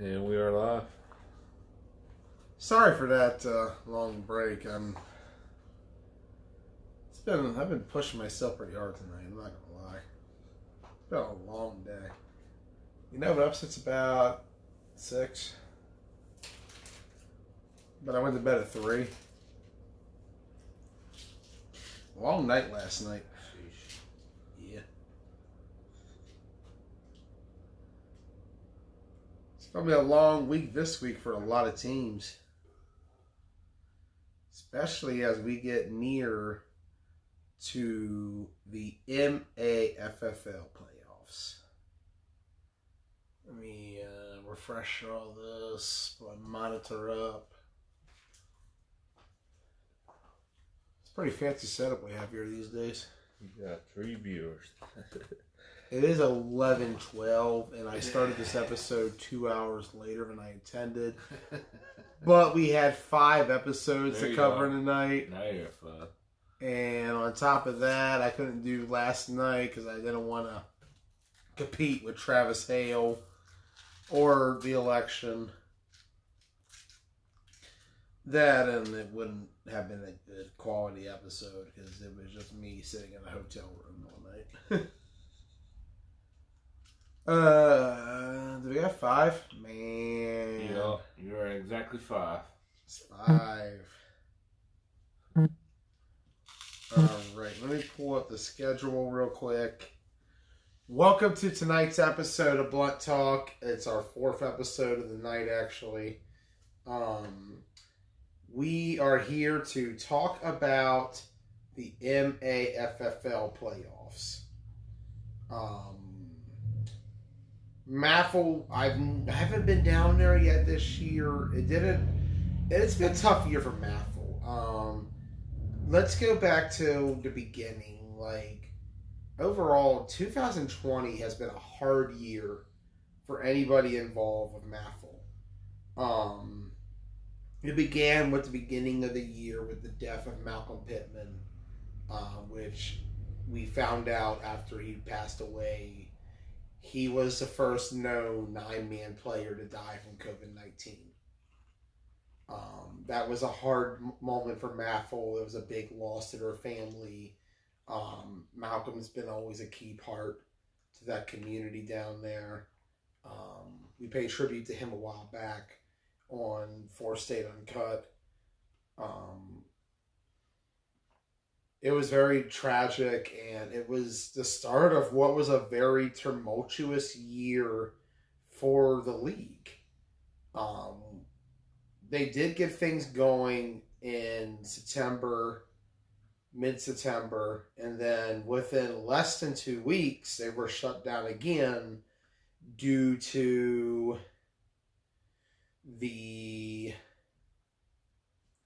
And we are live. Sorry for that long break. I've been pushing myself pretty hard tonight. I'm not gonna lie. It's been a long day. You know, up since about 6, but I went to bed at 3. Long night last night. Sheesh. Yeah. It's gonna be a long week this week for a lot of teams, especially as we get near to the MAFFL playoffs. Let me refresh all this, put my monitor up. It's a pretty fancy setup we have here these days. You got 3 viewers. It is 11:12, and I started this episode 2 hours later than I intended. But we had 5 episodes to cover tonight. Now you're fun. And on top of that, I couldn't do last night because I didn't want to compete with Travis Hale or the election. That, and it wouldn't have been a good quality episode because it was just me sitting in a hotel room all night. Do we have 5? Man. Yeah, you're exactly 5. It's 5. Alright, let me pull up the schedule real quick. Welcome to tonight's episode of Blunt Talk. It's our 4th episode of the night, actually. We are here to talk about the MAFFL playoffs. MAFFL, I haven't been down there yet this year. It's been a tough year for MAFFL. Let's go back to the beginning. Overall, 2020 has been a hard year for anybody involved with MAFFL. It began with the beginning of the year with the death of Malcolm Pittman, which we found out after he passed away. He was the first known 9-man player to die from COVID-19. That was a hard moment for MAFFL. It was a big loss to their family. Malcolm's been always a key part to that community down there. We paid tribute to him a while back on 4th State Uncut. It was very tragic, and it was the start of what was a very tumultuous year for the league. They did get things going in September, mid-September, and then within less than 2 weeks, they were shut down again due to the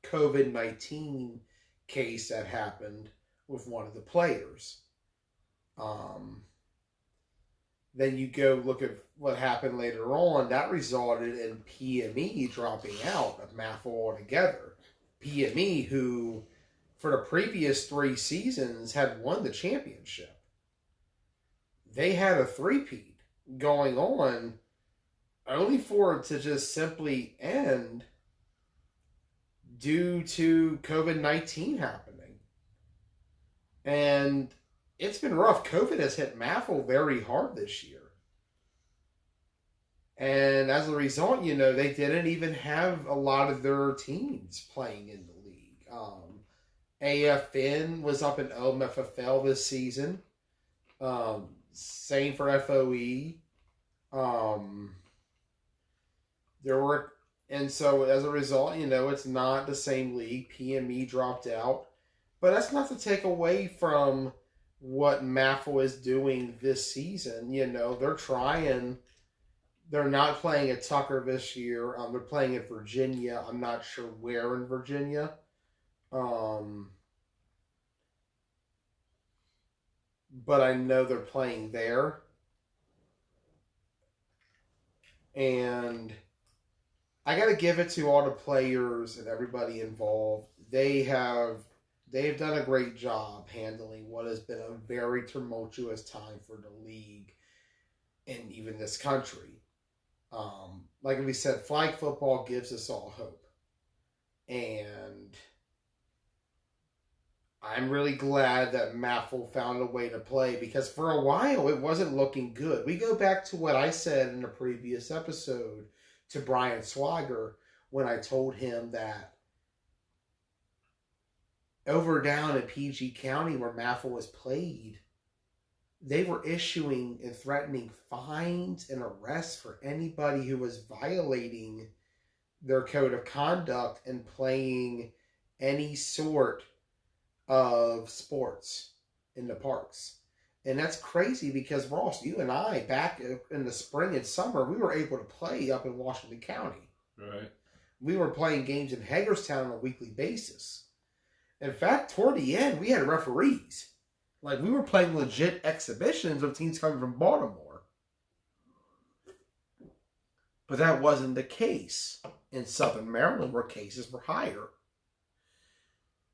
COVID-19 case that happened with one of the players. Then you go look at what happened later on. That resulted in PME dropping out of MAFFL altogether. PME, who for the previous 3 seasons had won the championship. They had a 3-peat going on, only for it to just simply end due to COVID-19 happening. And it's been rough. COVID has hit MAFFL very hard this year. And as a result, they didn't even have a lot of their teams playing in the league. AFN was up in MFFL this season. Same for FOE. And so as a result, it's not the same league. PME dropped out. But that's not to take away from what MAFFL is doing this season. They're trying. They're not playing at Tucker this year. They're playing at Virginia. I'm not sure where in Virginia. But I know they're playing there. And I got to give it to all the players and everybody involved. They've done a great job handling what has been a very tumultuous time for the league and even this country. like we said, flag football gives us all hope. And I'm really glad that MAFFL found a way to play, because for a while it wasn't looking good. We go back to what I said in a previous episode to Brian Swagger when I told him that over down in PG County where MAFFL was played, they were issuing and threatening fines and arrests for anybody who was violating their code of conduct and playing any sort of sports in the parks. And that's crazy because, Ross, you and I, back in the spring and summer, we were able to play up in Washington County. Right. We were playing games in Hagerstown on a weekly basis. In fact, toward the end, we had referees. Like, we were playing legit exhibitions of teams coming from Baltimore. But that wasn't the case in Southern Maryland, where cases were higher.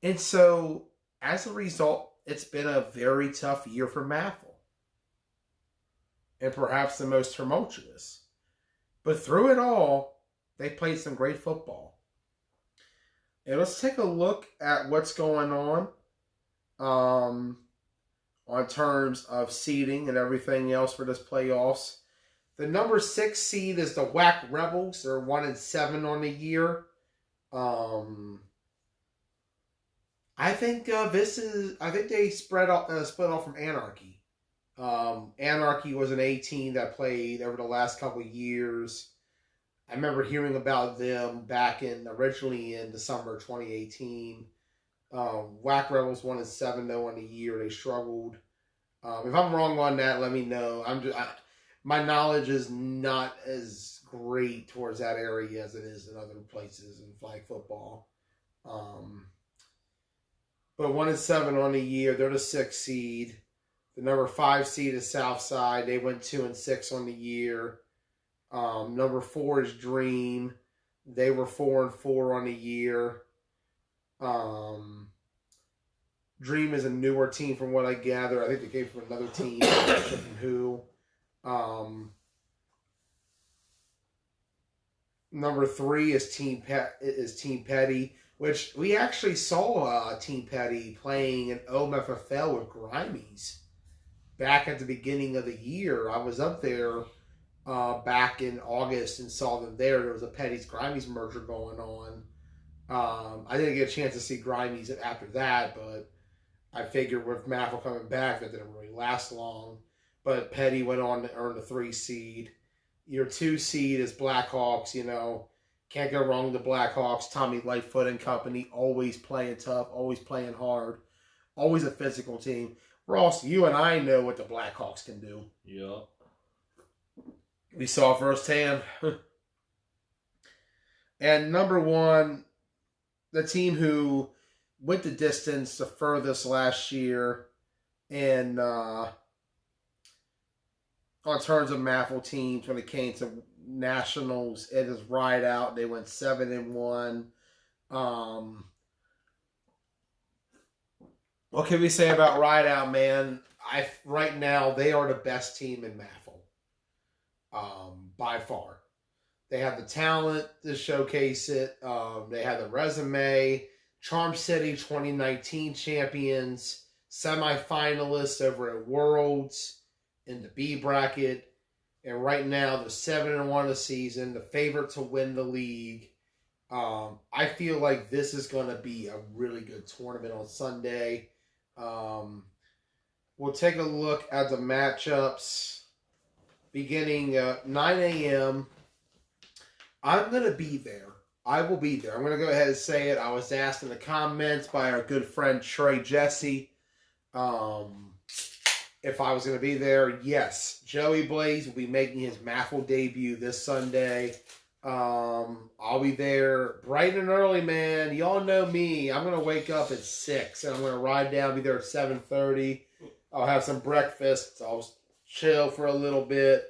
And so, as a result, it's been a very tough year for MAFFL. And perhaps the most tumultuous. But through it all, they played some great football. And let's take a look at what's going on terms of seeding and everything else for this playoffs. The number 6 seed is the WAC Rebels. They're 1-7 on the year. I think they split off from Anarchy. Anarchy was an A team that played over the last couple of years. I remember hearing about them originally in the summer of 2018. WAC Rebels 1-7 though on the year. They struggled. If I'm wrong on that, let me know. My knowledge is not as great towards that area as it is in other places in flag football. But 1-7 on the year. They're the 6th seed. The number 5 seed is Southside. They went 2-6 on the year. Number 4 is Dream. They were 4-4 on the year. Dream is a newer team from what I gather. I think they came from another team. I'm not sure from who. Number 3 is Team Petty, which we actually saw Team Petty playing in MAFFL with Grimies back at the beginning of the year. I was up there back in August and saw them there. There was a Petty's Grimies merger going on. I didn't get a chance to see Grimies after that, but I figured with MAFFL coming back, that didn't really last long. But Petty went on to earn the 3 seed. Your 2 seed is Blackhawks, Can't go wrong with the Blackhawks. Tommy Lightfoot and company, always playing tough, always playing hard, always a physical team. Ross, you and I know what the Blackhawks can do. Yeah. We saw firsthand. And number 1, the team who went the distance the furthest last year and on terms of MAFFL teams when it came to nationals, it is Ride Out. They went 7-1. What can we say about Ride Out, man? Right now, they are the best team in MAFFL. By far. They have the talent to showcase it. They have the resume. Charm City 2019 champions. Semifinalists over at Worlds in the B bracket. And right now, they're 7-1 a season. The favorite to win the league. I feel like this is going to be a really good tournament on Sunday. We'll take a look at the matchups beginning at 9 a.m. I'm going to be there. I will be there. I'm going to go ahead and say it. I was asked in the comments by our good friend Trey Jesse if I was going to be there. Yes, Joey Blaze will be making his MAFFL debut this Sunday. I'll be there bright and early, man. Y'all know me. I'm going to wake up at 6 and I'm going to ride down, be there at 7:30. I'll have some breakfast. I'll chill for a little bit.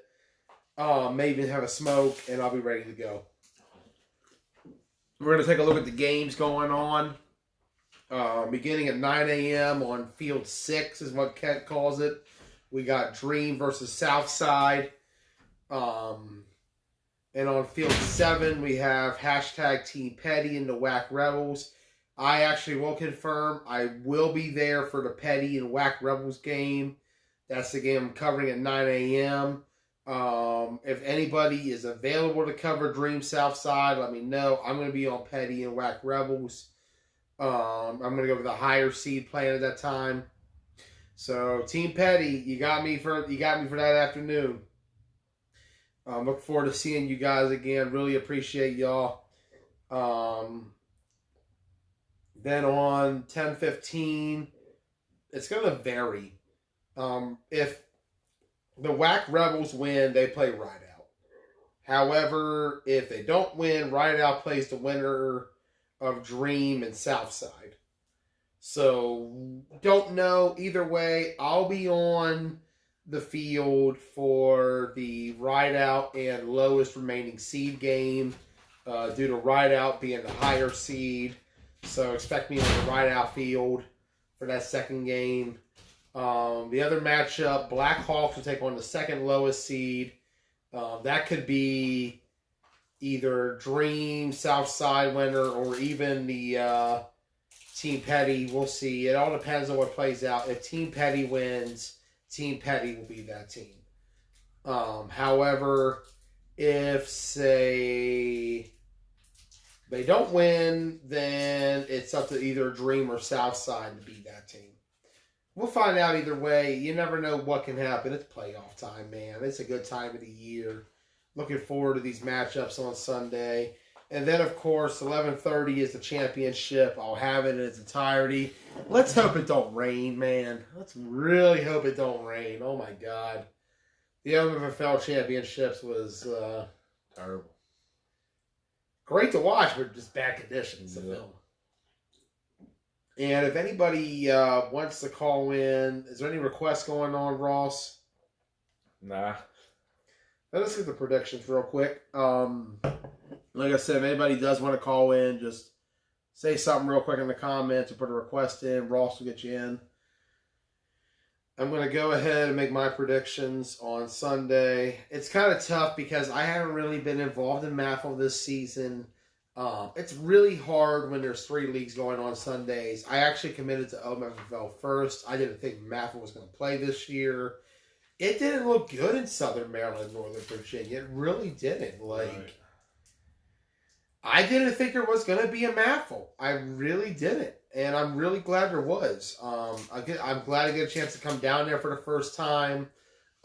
Maybe have a smoke and I'll be ready to go. We're going to take a look at the games going on. Beginning at 9 a.m. on Field 6 is what Kent calls it. We got Dream versus Southside. And on field 7, we have hashtag Team Petty and the Whack Rebels. I actually will confirm I will be there for the Petty and Whack Rebels game. That's the game I'm covering at 9 a.m. If anybody is available to cover Dream Southside, let me know. I'm going to be on Petty and Whack Rebels. I'm going to go with the higher seed playing at that time. So Team Petty, you got me for that afternoon. Look forward to seeing you guys again. Really appreciate y'all. Then on 10-15, it's going to vary. If the Whack Rebels win, they play Ride Out. However, if they don't win, Ride Out plays the winner of Dream and Southside. So, don't know. Either way, I'll be on the field for the Ride Out and lowest remaining seed game due to Ride Out being the higher seed. So, expect me on the Ride Out field for that second game. The other matchup, Blackhawks will take on the second lowest seed. That could be either Dream, Southside winner, or even the Team Petty. We'll see. It all depends on what plays out. If Team Petty wins, Team Petty will be that team. However, if, say, they don't win, then it's up to either Dream or Southside to be that team. We'll find out either way. You never know what can happen. It's playoff time, man. It's a good time of the year. Looking forward to these matchups on Sunday. And then, of course, 11:30 is the championship. I'll have it in its entirety. Let's hope it don't rain, man. Let's really hope it don't rain. Oh, my God. The MAFFL championships was Terrible. great to watch, but just bad conditions to film. And if anybody wants to call in, is there any requests going on, Ross? Nah. Let's get the predictions real quick. Like I said, if anybody does want to call in, just say something real quick in the comments or put a request in. Ross will get you in. I'm going to go ahead and make my predictions on Sunday. It's kind of tough because I haven't really been involved in MAFFL this season. It's really hard when there's 3 leagues going on Sundays. I actually committed to MAFFL first. I didn't think MAFFL was going to play this year. It didn't look good in Southern Maryland, Northern Virginia. It really didn't. Right. I didn't think there was going to be a MAFFL. I really didn't. And I'm really glad there was. I'm glad I get a chance to come down there for the first time.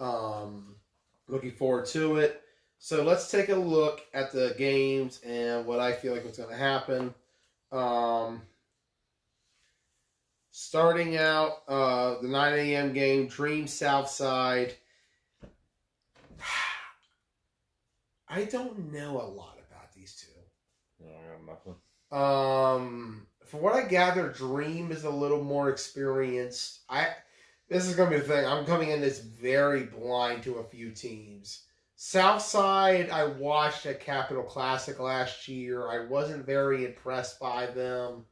Looking forward to it. So let's take a look at the games and what I feel like what's going to happen. Starting out, the 9 a.m. game, Dream Southside. I don't know a lot about these two. No, I got nothing. From what I gather, Dream is a little more experienced. This is going to be the thing. I'm coming in this very blind to a few teams. Southside, I watched at Capital Classic last year. I wasn't very impressed by them.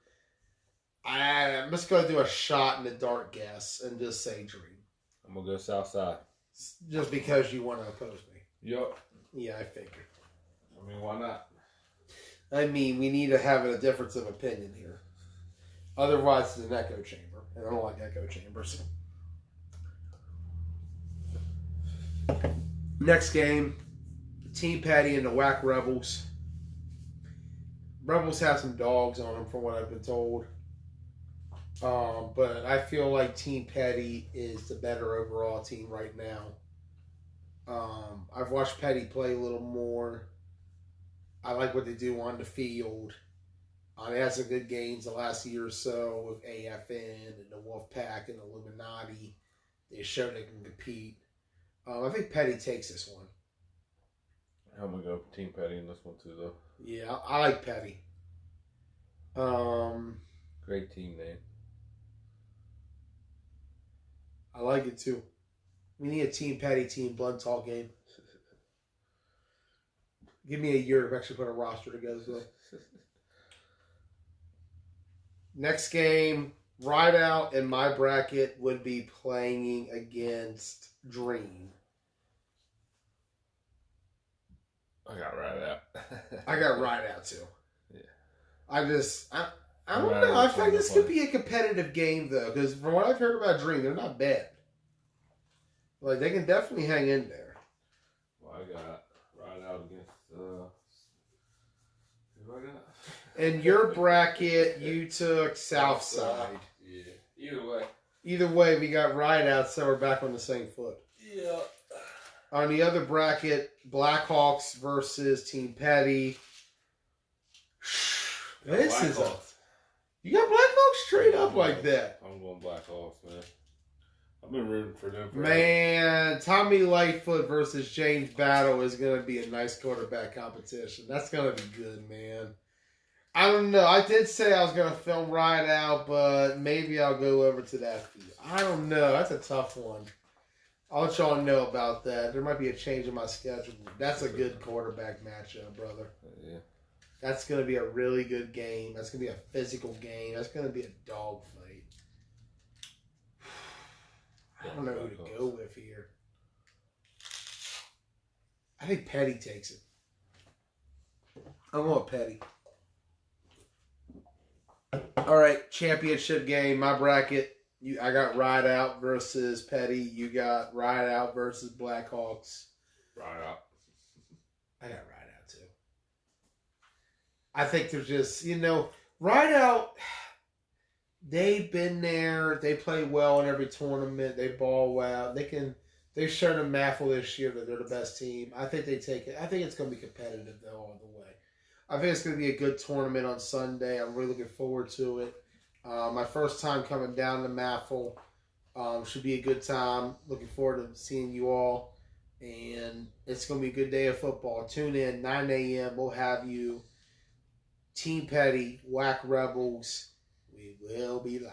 I'm just going to do a shot in the dark guess and just say Dream. I'm going to go Southside. Just because you want to oppose me. Yup. Yeah, I figured. I mean, why not? I mean, we need to have a difference of opinion here. Otherwise, it's an echo chamber. And I don't like echo chambers. Next game, Team Petty and the Whack Rebels. Rebels have some dogs on them from what I've been told. But I feel like Team Petty is the better overall team right now. I've watched Petty play a little more. I like what they do on the field. They had some good games the last year or so with AFN and the Wolfpack and the Illuminati. They showed they can compete. I think Petty takes this one. I'm going to go Team Petty in this one too, though. Yeah, I like Petty. Great team name. I like it too. We need a Team Petty, Team Blood Talk game. Give me a year to actually put a roster together. So. Next game, Ride Out in my bracket would be playing against Dream. I got right out. I got right out too. Yeah. I don't know. I feel like this could be a competitive game though, because from what I've heard about Dream, they're not bad. Like they can definitely hang in there. Well, I got right out against who I got? In your bracket, you took Southside. Yeah. Either way. Either way, we got right out, so we're back on the same foot. Yeah. On the other bracket, Blackhawks versus Team Petty. This is a... You got Blackhawks straight up like that. I'm going Blackhawks, man. I've been rooting for them. Man, Tommy Lightfoot versus James Battle is going to be a nice quarterback competition. That's going to be good, man. I don't know. I did say I was going to film Ride Out, but maybe I'll go over to that field. I don't know. That's a tough one. I'll let y'all know about that. There might be a change in my schedule. That's a good quarterback matchup, brother. Yeah. That's going to be a really good game. That's going to be a physical game. That's going to be a dog fight. I don't know who to go with here. I think Petty takes it. I'm going Petty. All right, championship game. My bracket. I got Ride Out versus Petty. You got Ride Out versus Blackhawks. Ride Out. I got Ride Out too. I think they're just, Ride Out, they've been there. They play well in every tournament. They ball well. They've shown in MAFFL this year that they're the best team. I think they take it. I think it's going to be competitive, though, all the way. I think it's going to be a good tournament on Sunday. I'm really looking forward to it. My first time coming down to MAFFL. Should be a good time. Looking forward to seeing you all. And it's going to be a good day of football. Tune in, 9 a.m. We'll have you. Team Petty, Whack Rebels. We will be live.